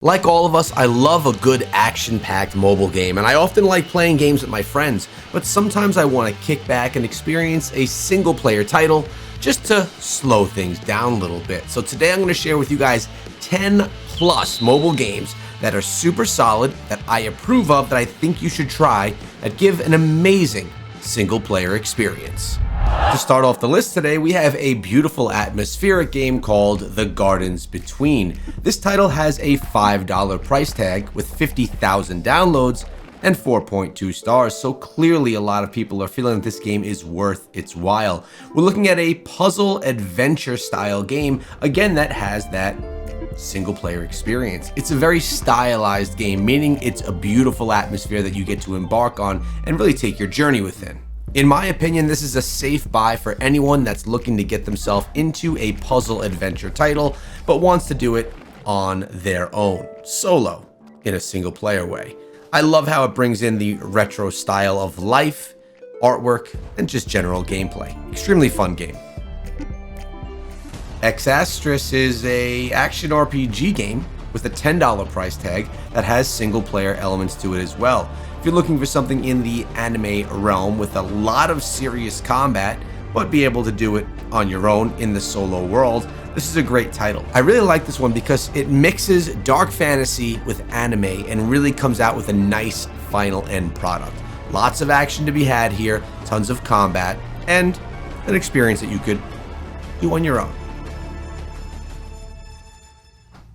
Like all of us, I love a good action-packed mobile game, and I often like playing games with my friends, but sometimes I want to kick back and experience a single-player title just to slow things down a little bit. So today I'm going to share with you guys 10 plus mobile games that are super solid, that I approve of, that I think you should try, that give an amazing single-player experience. To start off the list today, we have a beautiful atmospheric game called The Gardens Between. This title has a $5 price tag with 50,000 downloads and 4.2 stars, so clearly a lot of people are feeling that this game is worth its while. We're looking at a puzzle adventure style game, again, that has that single player experience. It's a very stylized game, meaning it's a beautiful atmosphere that you get to embark on and really take your journey within. In my opinion, this is a safe buy for anyone that's looking to get themselves into a puzzle adventure title, but wants to do it on their own, solo, in a single player way. I love how it brings in the retro style of life, artwork, and just general gameplay. Extremely fun game. EXAS is a action RPG game with a $10 price tag that has single player elements to it as well. If you're looking for something in the anime realm with a lot of serious combat, but be able to do it on your own in the solo world, this is a great title. I really like this one because it mixes dark fantasy with anime and really comes out with a nice final end product. Lots of action to be had here, tons of combat, and an experience that you could do on your own.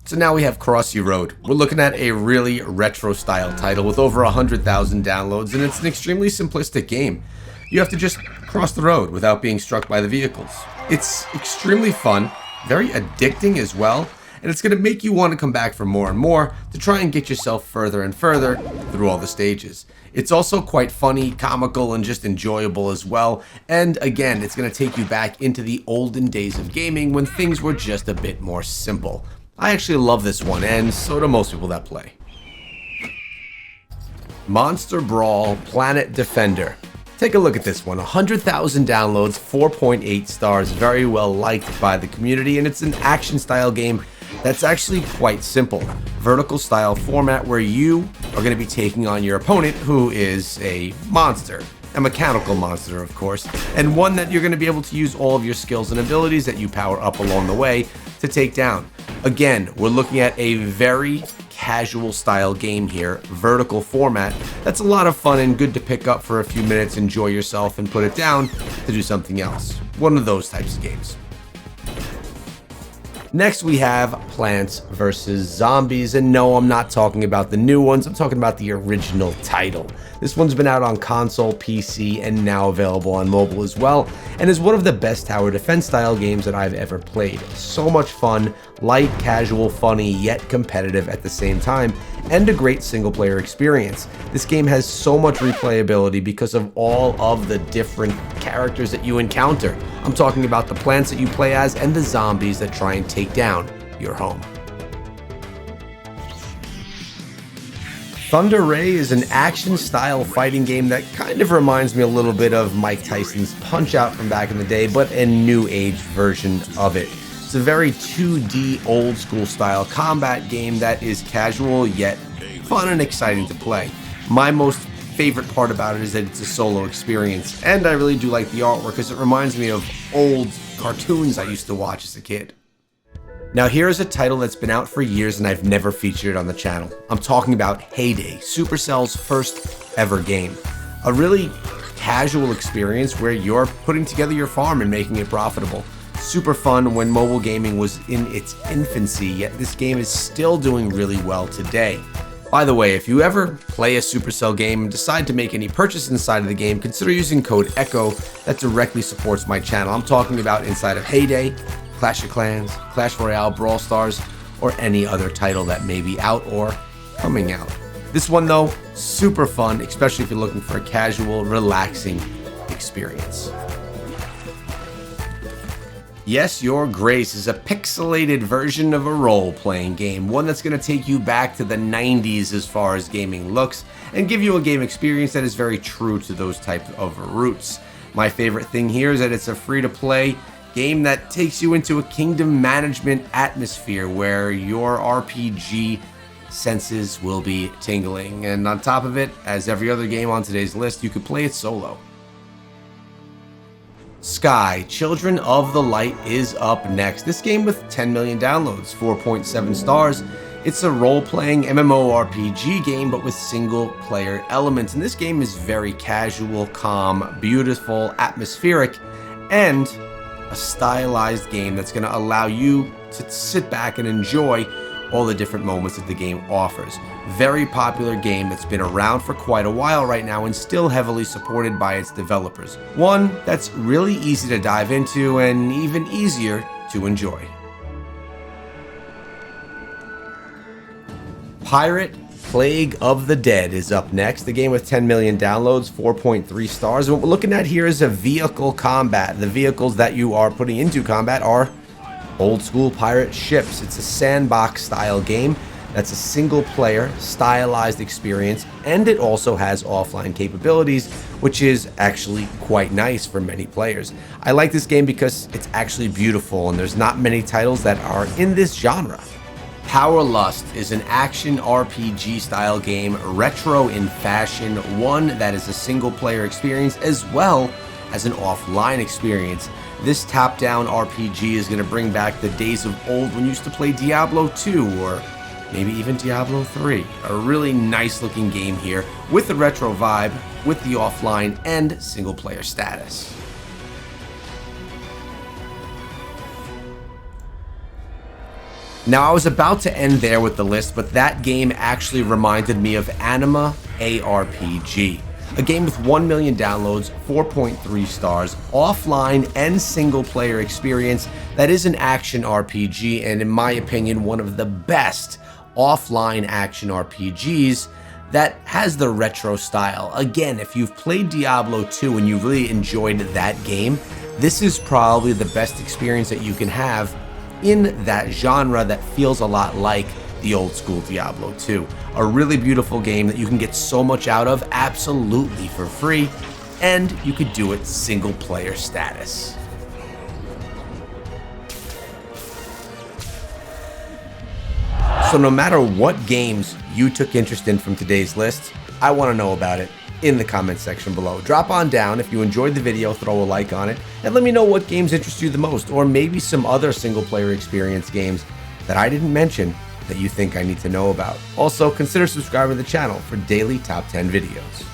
So now we have Crossy Road. We're looking at a really retro style title with over 100,000 downloads, and it's an extremely simplistic game. You have to just cross the road without being struck by the vehicles. It's extremely fun, very addicting as well, and it's going to make you want to come back for more and more to try and get yourself further and further through all the stages. It's also quite funny, comical, and just enjoyable as well, and again, it's going to take you back into the olden days of gaming when things were just a bit more simple. I actually love this one, and so do most people that play. Monster Brawl Planet Defender. Take a look at this one. 100,000 downloads, 4.8 stars, very well liked by the community, and it's an action style game that's actually quite simple. Vertical style format where you are going to be taking on your opponent, who is a monster. A mechanical monster, of course, and one that you're going to be able to use all of your skills and abilities that you power up along the way to take down. Again, we're looking at a very casual style game here, vertical format, that's a lot of fun and good to pick up for a few minutes, enjoy yourself, and put it down to do something else. One of those types of games. Next, we have Plants vs. Zombies, and no, I'm not talking about the new ones, I'm talking about the original title. This one's been out on console, PC, and now available on mobile as well, and is one of the best tower defense style games that I've ever played. So much fun, light, casual, funny, yet competitive at the same time, and a great single player experience. This game has so much replayability because of all of the different characters that you encounter. I'm talking about the plants that you play as and the zombies that try and take down your home. Thunder Ray is an action-style fighting game that kind of reminds me a little bit of Mike Tyson's Punch-Out from back in the day, but a new age version of it. It's a very 2D old-school style combat game that is casual yet fun and exciting to play. My most favorite part about it is that it's a solo experience, and I really do like the artwork because it reminds me of old cartoons I used to watch as a kid. Now here's a title that's been out for years and I've never featured it on the channel. I'm talking about Heyday, Supercell's first ever game. A really casual experience where you're putting together your farm and making it profitable. Super fun when mobile gaming was in its infancy, yet this game is still doing really well today. By the way, if you ever play a Supercell game and decide to make any purchase inside of the game, consider using code ECHO that directly supports my channel. I'm talking about inside of Heyday, Clash of Clans, Clash Royale, Brawl Stars, or any other title that may be out or coming out. This one though, super fun, especially if you're looking for a casual, relaxing experience. Yes, Your Grace is a pixelated version of a role-playing game, one that's going to take you back to the 90s as far as gaming looks, and give you a game experience that is very true to those types of roots. My favorite thing here is that it's a free-to-play game that takes you into a kingdom management atmosphere where your RPG senses will be tingling. And on top of it, as every other game on today's list, you could play it solo. Sky, Children of the Light is up next. This game with 10 million downloads, 4.7 stars. It's a role-playing MMORPG game, but with single-player elements. And this game is very casual, calm, beautiful, atmospheric, and a stylized game that's going to allow you to sit back and enjoy all the different moments that the game offers. Very popular game that's been around for quite a while right now and still heavily supported by its developers. One that's really easy to dive into and even easier to enjoy. Pirate Plague of the Dead is up next. The game with 10 million downloads, 4.3 stars. And what we're looking at here is a vehicle combat. The vehicles that you are putting into combat are old school pirate ships. It's a sandbox style game that's a single player stylized experience, and it also has offline capabilities, which is actually quite nice for many players. I like this game because it's actually beautiful and there's not many titles that are in this genre. Power Lust is an action RPG style game, retro in fashion, one that is a single player experience as well as an offline experience. This top-down RPG is going to bring back the days of old when you used to play Diablo 2 or maybe even Diablo 3. A really nice looking game here with the retro vibe, with the offline and single player status. Now, I was about to end there with the list, but that game actually reminded me of Anima ARPG. A game with 1 million downloads, 4.3 stars, offline and single player experience that is an action RPG, and in my opinion, one of the best offline action RPGs that has the retro style. Again, if you've played Diablo 2 and you really enjoyed that game, this is probably the best experience that you can have in that genre that feels a lot like the old school Diablo 2. A really beautiful game that you can get so much out of absolutely for free, and you could do it single player status. So no matter what games you took interest in from today's list, I want to know about it in the comment section below. Drop on down if you enjoyed the video, throw a like on it, and let me know what games interest you the most, or maybe some other single player experience games that I didn't mention that you think I need to know about. Also, consider subscribing to the channel for daily top 10 videos.